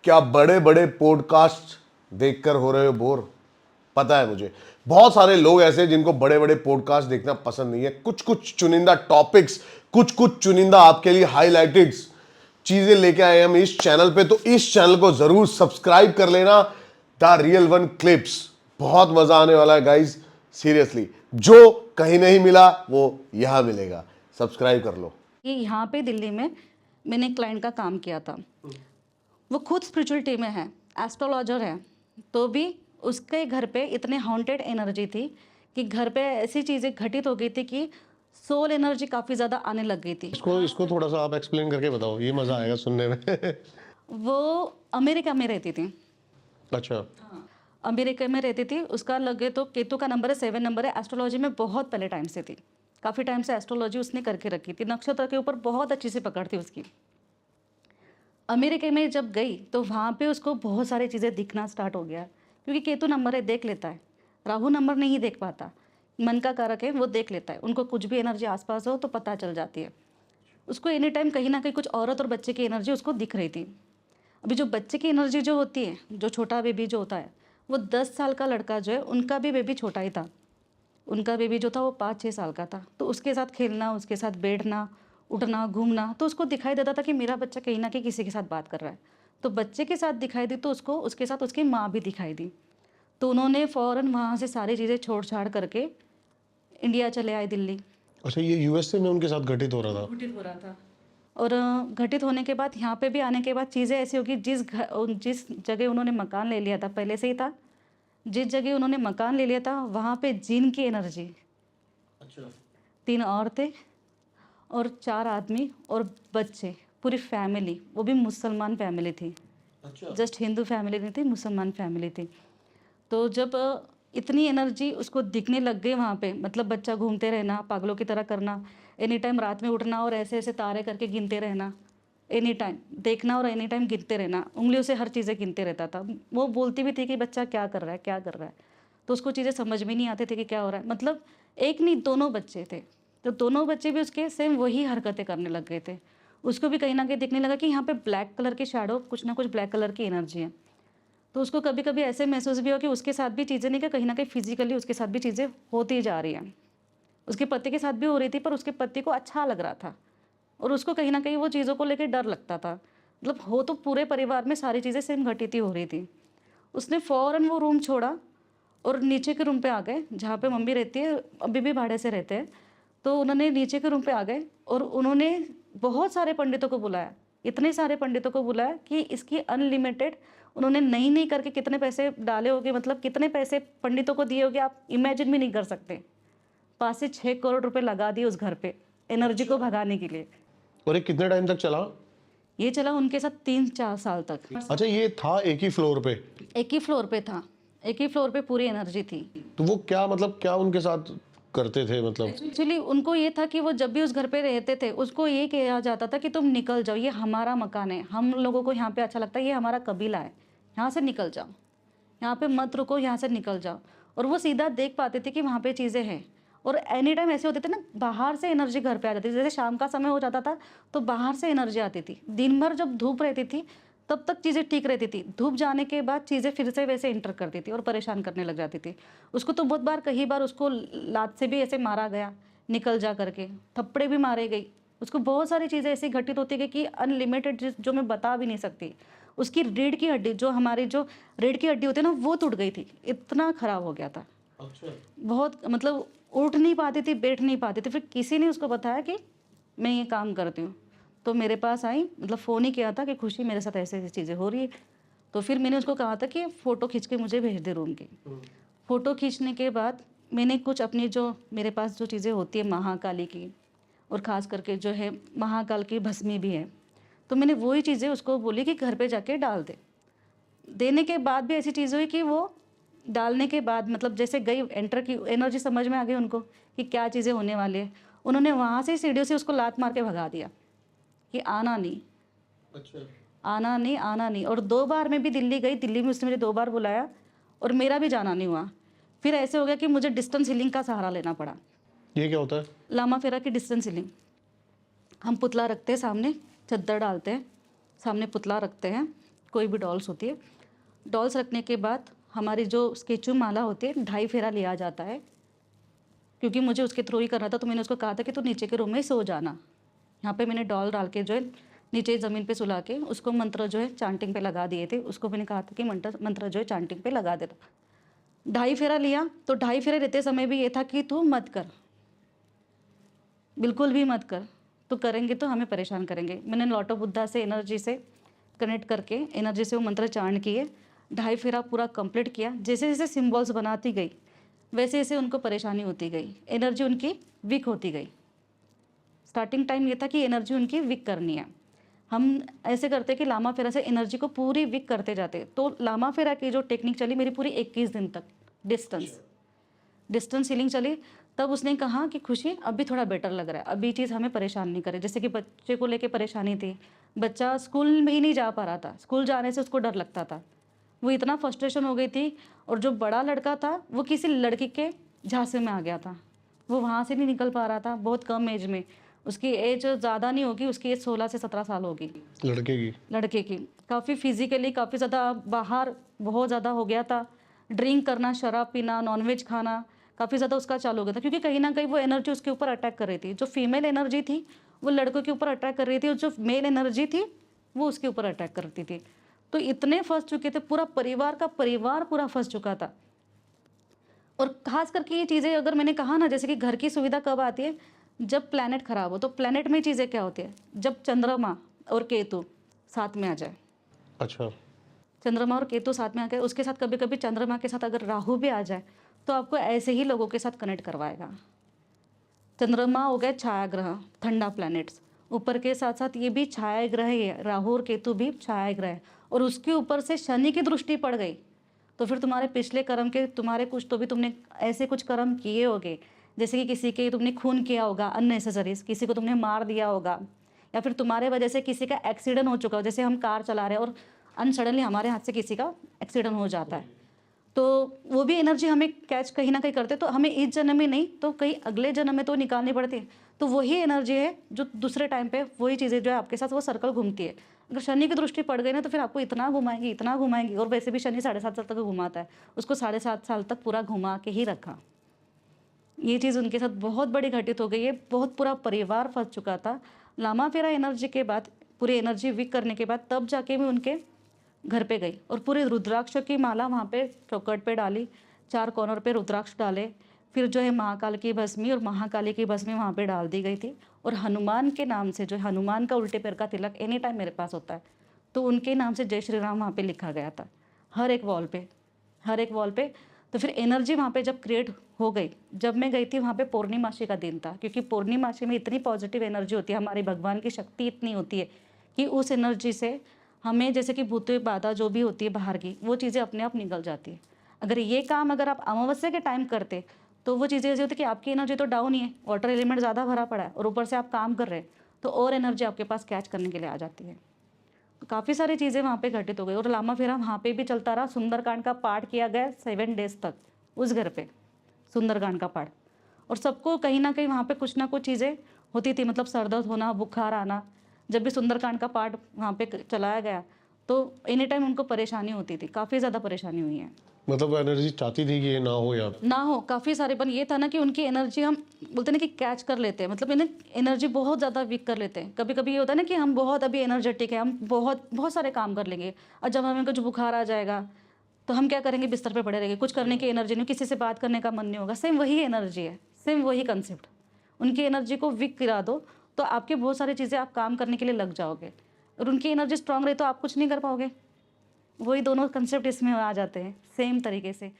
क्या बड़े बड़े पॉडकास्ट देखकर हो रहे हो बोर? पता है मुझे, बहुत सारे लोग ऐसे हैं जिनको बड़े बड़े पॉडकास्ट देखना पसंद नहीं है। कुछ कुछ चुनिंदा टॉपिक्स, कुछ कुछ चुनिंदा आपके लिए हाईलाइटेड चीजें लेके आए हम इस चैनल पे, तो इस चैनल को जरूर सब्सक्राइब कर लेना। द रियल वन क्लिप्स, बहुत मजा आने वाला है गाइज, सीरियसली। जो कहीं नहीं मिला वो यहां मिलेगा, सब्सक्राइब कर लो। कि यहाँ पे दिल्ली में मैंने एक क्लाइंट का काम किया था। वो खुद स्पिरिचुअलिटी में है, एस्ट्रोलॉजर है, तो भी उसके घर पे इतने हॉन्टेड एनर्जी थी कि घर पे ऐसी चीज़ें घटित हो गई थी कि सोल एनर्जी काफ़ी ज़्यादा आने लग गई थी। इसको थोड़ा सा आप एक्सप्लेन करके बताओ, ये मजा आएगा सुनने में। वो अमेरिका में रहती थी। अच्छा। अमेरिका में रहती थी। उसका लगे तो केतु का नंबर है 7 नंबर है। एस्ट्रोलॉजी में बहुत पहले टाइम से थी, काफ़ी टाइम से एस्ट्रोलॉजी उसने करके रखी थी। नक्षत्र के ऊपर बहुत अच्छी सी पकड़ थी उसकी। अमेरिका में जब गई तो वहाँ पे उसको बहुत सारी चीज़ें दिखना स्टार्ट हो गया, क्योंकि केतु नंबर है, देख लेता है। राहु नंबर नहीं देख पाता, मन का कारक है, वो देख लेता है। उनको कुछ भी एनर्जी आसपास हो तो पता चल जाती है। उसको एनी टाइम कहीं ना कहीं कुछ औरत और बच्चे की एनर्जी उसको दिख रही थी। अभी जो बच्चे की एनर्जी जो होती है, जो छोटा बेबी जो होता है, वो 10 साल का लड़का जो है, उनका भी बेबी छोटा ही था। उनका बेबी जो था वो 5-6 साल का था। तो उसके साथ खेलना, उसके साथ बैठना, उठना, घूमना, तो उसको दिखाई देता था कि मेरा बच्चा कहीं ना कहीं किसी के साथ बात कर रहा है। तो बच्चे के साथ दिखाई दी तो उसको उसके साथ उसकी माँ भी दिखाई दी। तो उन्होंने फ़ौरन वहाँ से सारी चीज़ें छोड़ छाड़ करके इंडिया चले आए, दिल्ली। अच्छा, ये यूएसए में उनके साथ घटित हो रहा था? घटित हो रहा था। और घटित होने के बाद यहाँ पे भी आने के बाद चीज़ें ऐसी होगी, जिस जगह उन्होंने मकान ले लिया था, पहले से ही था, जिस जगह उन्होंने मकान ले लिया था वहाँ पे जिन की एनर्जी। अच्छा। 3 औरतें और 4 आदमी और बच्चे, पूरी फैमिली, वो भी मुसलमान फैमिली थी। अच्छा। जस्ट हिंदू फैमिली नहीं थी, मुसलमान फैमिली थी। तो जब इतनी एनर्जी उसको दिखने लग गई वहाँ पे, मतलब बच्चा घूमते रहना, पागलों की तरह करना, एनी टाइम रात में उठना और ऐसे ऐसे तारे करके गिनते रहना, एनी टाइम देखना और एनी टाइम गिनते रहना, उंगलियों से हर चीज़ें गिनते रहता था। वो बोलती भी थी कि बच्चा क्या कर रहा है, क्या कर रहा है। तो उसको चीज़ें समझ में नहीं आती थी कि क्या हो रहा है। मतलब एक नहीं, दोनों बच्चे थे, तो दोनों बच्चे भी उसके सेम वही हरकतें करने लग गए थे। उसको भी कहीं ना कहीं दिखने लगा कि यहाँ पे ब्लैक कलर की शैडो, कुछ ना कुछ ब्लैक कलर की एनर्जी है। तो उसको कभी कभी ऐसे महसूस भी हो कि उसके साथ भी चीज़ें नहीं, कि कहीं ना कहीं फिजिकली उसके साथ भी चीज़ें होती जा रही हैं। उसके पति के साथ भी हो रही थी, पर उसके पति को अच्छा लग रहा था और उसको कहीं ना कहीं वो चीज़ों को लेकर डर लगता था। मतलब हो तो पूरे परिवार में सारी चीज़ें सेम घटित ही हो रही थी। उसने फ़ौरन वो रूम छोड़ा और नीचे के रूम पे आ गए, जहाँ पे मम्मी रहती है, अभी भी भाड़े से रहते हैं। तो उन्होंने नीचे के रूम पे आ गए और उन्होंने बहुत सारे पंडितों को बुलाया, इतने सारे पंडितों को बुलाया कि इसकी अनलिमिटेड, उन्होंने नहीं नहीं करके कितने पैसे डाले होंगे, मतलब कितने पैसे पंडितों को दिए होंगे आप इमेजिन भी नहीं कर सकते। 5 से 6 करोड़ रुपए लगा दिए उस घर पे एनर्जी को भगाने के लिए। और ये कितने टाइम तक चला? ये चला उनके साथ 3-4 साल तक। अच्छा, ये था एक ही फ्लोर पे? एक ही फ्लोर पे था, एक ही फ्लोर पे पूरी एनर्जी थी। तो वो क्या, मतलब क्या उनके साथ करते थे मतलब? एक्चुअली उनको ये था कि वो जब भी उस घर पे रहते थे, उसको ये कहा जाता था कि तुम निकल जाओ, ये हमारा मकान है, हम लोगों को यहाँ पे अच्छा लगता है, ये हमारा कबीला है, यहाँ से निकल जाओ, यहाँ पे मत रुको, यहाँ से निकल जाओ। और वो सीधा देख पाते थे कि वहाँ पे चीज़ें हैं। और एनी टाइम ऐसे होते थे ना, बाहर से एनर्जी घर पे आ जाती थी। जैसे शाम का समय हो जाता था तो बाहर से एनर्जी आती थी। दिन भर जब धूप रहती थी तब तक चीज़ें ठीक रहती थी, धूप जाने के बाद चीज़ें फिर से वैसे इंटर करती थी और परेशान करने लग जाती थी। उसको तो बहुत बार, कई बार उसको लात से भी ऐसे मारा गया, निकल जा करके, थप्पड़े भी मारे गई। उसको बहुत सारी चीज़ें ऐसी घटित होती गई कि अनलिमिटेड, जो मैं बता भी नहीं सकती। उसकी रीढ़ की हड्डी, जो हमारी जो रीढ़ की हड्डी होती है ना, वो टूट गई थी, इतना खराब हो गया था। अच्छा। बहुत, मतलब उठ नहीं पाती थी, बैठ नहीं पाती थी। फिर किसी ने उसको बताया कि मैं ये काम करती हूँ, तो मेरे पास आई, मतलब फ़ोन ही किया था कि खुशी मेरे साथ ऐसे ऐसी चीज़ें हो रही है। तो फिर मैंने उसको कहा था कि फ़ोटो खींच के मुझे भेज दे रूम की। फ़ोटो खींचने के बाद मैंने कुछ अपनी, जो मेरे पास जो चीज़ें होती है महाकाली की, और ख़ास करके जो है महाकाल की भस्मी भी है, तो मैंने वही चीज़ें उसको बोली कि घर पे जाके डाल दे। देने के बाद भी ऐसी चीज़ हुई कि वो डालने के बाद, मतलब जैसे गई, एंटर की, एनर्जी समझ में आ गई उनको कि क्या चीज़ें होने वाली है। उन्होंने वहाँ से सीढ़ियों से उसको लात मार के भगा दिया कि आना नहीं। अच्छा। आना नहीं, आना नहीं। और 2 बार मैं भी दिल्ली गई, दिल्ली में उसने मुझे 2 बार बुलाया और मेरा भी जाना नहीं हुआ। फिर ऐसे हो गया कि मुझे डिस्टेंस हीलिंग का सहारा लेना पड़ा। ये क्या होता है? लामा फेरा की डिस्टेंस हीलिंग। हम पुतला रखते हैं सामने, चद्दर डालते हैं, सामने पुतला रखते हैं, कोई भी डॉल्स होती है। डॉल्स रखने के बाद हमारी जो स्केचू माला होती है 2.5 फेरा लिया जाता है, क्योंकि मुझे उसके थ्रू ही करना था। तो मैंने उसको कहा था कि तू नीचे के रूम में सो जाना। यहाँ पे मैंने डॉल डाल के जो है नीचे ज़मीन पे सुला के उसको मंत्र जो है चांटिंग पे लगा दिए थे। उसको मैंने कहा था कि मंत्र जो है चांटिंग पे लगा देता। 2.5 फेरा लिया, तो 2.5 फेरे लेते समय भी ये था कि तू मत कर, बिल्कुल भी मत कर, तो करेंगे तो हमें परेशान करेंगे। मैंने लॉट ऑफ बुद्धा से एनर्जी से कनेक्ट करके एनर्जी से वो मंत्र चांट किए, 2.5 फेरा पूरा कंप्लीट किया। जैसे जैसे सिम्बॉल्स बनाती गई वैसे वैसे उनको परेशानी होती गई, एनर्जी उनकी वीक होती गई। स्टार्टिंग टाइम ये था कि एनर्जी उनकी वीक करनी है। हम ऐसे करते कि लामा फेरा से एनर्जी को पूरी वीक करते जाते। तो लामा फेरा की जो टेक्निक चली मेरी पूरी 21 दिन तक, डिस्टेंस हीलिंग चली। तब उसने कहा कि खुशी अभी थोड़ा बेटर लग रहा है, अभी चीज़ हमें परेशान नहीं करे। जैसे कि बच्चे को लेके परेशानी थी, बच्चा स्कूल में ही नहीं जा पा रहा था, स्कूल जाने से उसको डर लगता था, वो इतना फ्रस्ट्रेशन हो गई थी। और जो बड़ा लड़का था वो किसी लड़की के झांसे में आ गया था, वो वहाँ से नहीं निकल पा रहा था। बहुत कम एज में, उसकी एज ज़्यादा नहीं होगी, उसकी एज 16 से 17 साल होगी लड़के की। काफ़ी फिजिकली काफ़ी ज़्यादा बाहर बहुत ज़्यादा हो गया था। ड्रिंक करना, शराब पीना, नॉनवेज खाना काफ़ी ज़्यादा उसका चालू हो गया था, क्योंकि कहीं ना कहीं वो एनर्जी उसके ऊपर अटैक कर रही थी। जो फीमेल एनर्जी थी वो लड़कों के ऊपर अटैक कर रही थी, और जो मेल एनर्जी थी वो उसके ऊपर अटैक करती थी। तो इतने फंस चुके थे, पूरा परिवार पूरा फंस चुका था। और खास करके ये चीज़ें अगर मैंने कहा ना, जैसे कि घर की सुविधा कब आती है, जब प्लैनेट खराब हो। तो प्लैनेट में चीज़ें क्या होती है, जब चंद्रमा और केतु साथ में आ जाए। अच्छा। चंद्रमा और केतु साथ में आ गए, उसके साथ कभी कभी चंद्रमा के साथ अगर राहु भी आ जाए तो आपको ऐसे ही लोगों के साथ कनेक्ट करवाएगा। चंद्रमा हो गए छाया ग्रह, ठंडा प्लैनेट्स, ऊपर के साथ साथ ये भी छाया ग्रह ही है, राहु और केतु भी छाया ग्रह है। और उसके ऊपर से शनि की दृष्टि पड़ गई तो फिर तुम्हारे पिछले कर्म के, तुम्हारे कुछ तो भी तुमने ऐसे कुछ कर्म किए होंगे, जैसे कि किसी के तुमने खून किया होगा अननेसेसरी, किसी को तुमने मार दिया होगा, या फिर तुम्हारे वजह से किसी का एक्सीडेंट हो चुका हो। जैसे हम कार चला रहे हैं और अनसडनली हमारे हाथ से किसी का एक्सीडेंट हो जाता है, तो वो भी एनर्जी हमें कैच कहीं ना कहीं करते, तो हमें इस जन्म में नहीं तो कहीं अगले जन्म में तो निकालनी पड़ती है। तो वही एनर्जी है जो दूसरे टाइम पे वही चीज़ें जो है आपके साथ वो सर्कल घूमती है। अगर शनि की दृष्टि पड़ गई ना तो फिर आपको इतना घुमाएंगी। और वैसे भी शनि 7.5 साल तक घुमाता है, उसको 7.5 साल तक पूरा घुमा के ही रखा। ये चीज़ उनके साथ बहुत बड़ी घटित हो गई है, बहुत पूरा परिवार फंस चुका था। लामा फेरा एनर्जी के बाद, पूरी एनर्जी वीक करने के बाद, तब जाके मैं उनके घर पे गई और पूरे रुद्राक्ष की माला वहाँ पे चौकट पे डाली, 4 कॉर्नर पे रुद्राक्ष डाले। फिर जो है महाकाल की भस्मी और महाकाली की भस्मी वहाँ पे डाल दी गई थी। और हनुमान के नाम से, जो हनुमान का उल्टे पैर का तिलक एनी टाइम मेरे पास होता है, तो उनके नाम से जय श्री राम वहाँ पे लिखा गया था हर एक वॉल पे। तो फिर एनर्जी वहाँ पे जब क्रिएट हो गई, जब मैं गई थी वहाँ पे पूर्णिमासी का दिन था, क्योंकि पूर्णिमासी में इतनी पॉजिटिव एनर्जी होती है, हमारे भगवान की शक्ति इतनी होती है कि उस एनर्जी से हमें जैसे कि भूत बाधा जो भी होती है बाहर की, वो चीज़ें अपने आप निकल जाती है। अगर ये काम अगर आप अमावस्या के टाइम करते तो वो चीज़ें ऐसी होती कि आपकी एनर्जी तो डाउन ही है, वाटर एलिमेंट ज़्यादा भरा पड़ा है और ऊपर से आप काम कर रहे हैं, तो और एनर्जी आपके पास कैच करने के लिए आ जाती है। तो काफ़ी सारी चीज़ें वहाँ पे घटित हो गई। और लामा फेरा वहाँ पे भी चलता रहा। सुंदरकांड का पाठ किया गया 7 डेज तक उस घर पे, सुंदरकांड का पाठ। और सबको कहीं ना कहीं वहाँ पे कुछ ना कुछ चीज़ें होती थी, मतलब सर दर्द होना, बुखार आना। जब भी सुंदरकांड का पाठ वहाँ पे चलाया गया तो एनी टाइम उनको परेशानी होती थी, काफ़ी ज़्यादा परेशानी हुई है। मतलब वो एनर्जी चाहती थी कि ये ना हो या ना हो, काफ़ी सारे, पर ये था ना कि उनकी एनर्जी हम बोलते हैं ना कि कैच कर लेते हैं, मतलब इन्हें एनर्जी बहुत ज़्यादा वीक कर लेते हैं। कभी कभी ये होता है ना कि हम बहुत अभी एनर्जेटिक है, हम बहुत सारे काम कर लेंगे, और जब हमें कुछ बुखार आ जाएगा तो हम क्या करेंगे, बिस्तर पे पड़े रहेंगे, कुछ करने की एनर्जी नहीं, किसी से बात करने का मन नहीं होगा। सेम वही एनर्जी है, सेम वही कंसेप्ट। उनकी एनर्जी को वीक गिरा दो तो आपकी बहुत सारी चीज़ें आप काम करने के लिए लग जाओगे, और उनकी एनर्जी स्ट्रांग रही तो आप कुछ नहीं कर पाओगे। वही दोनों कंसेप्ट इसमें आ जाते हैं सेम तरीके से।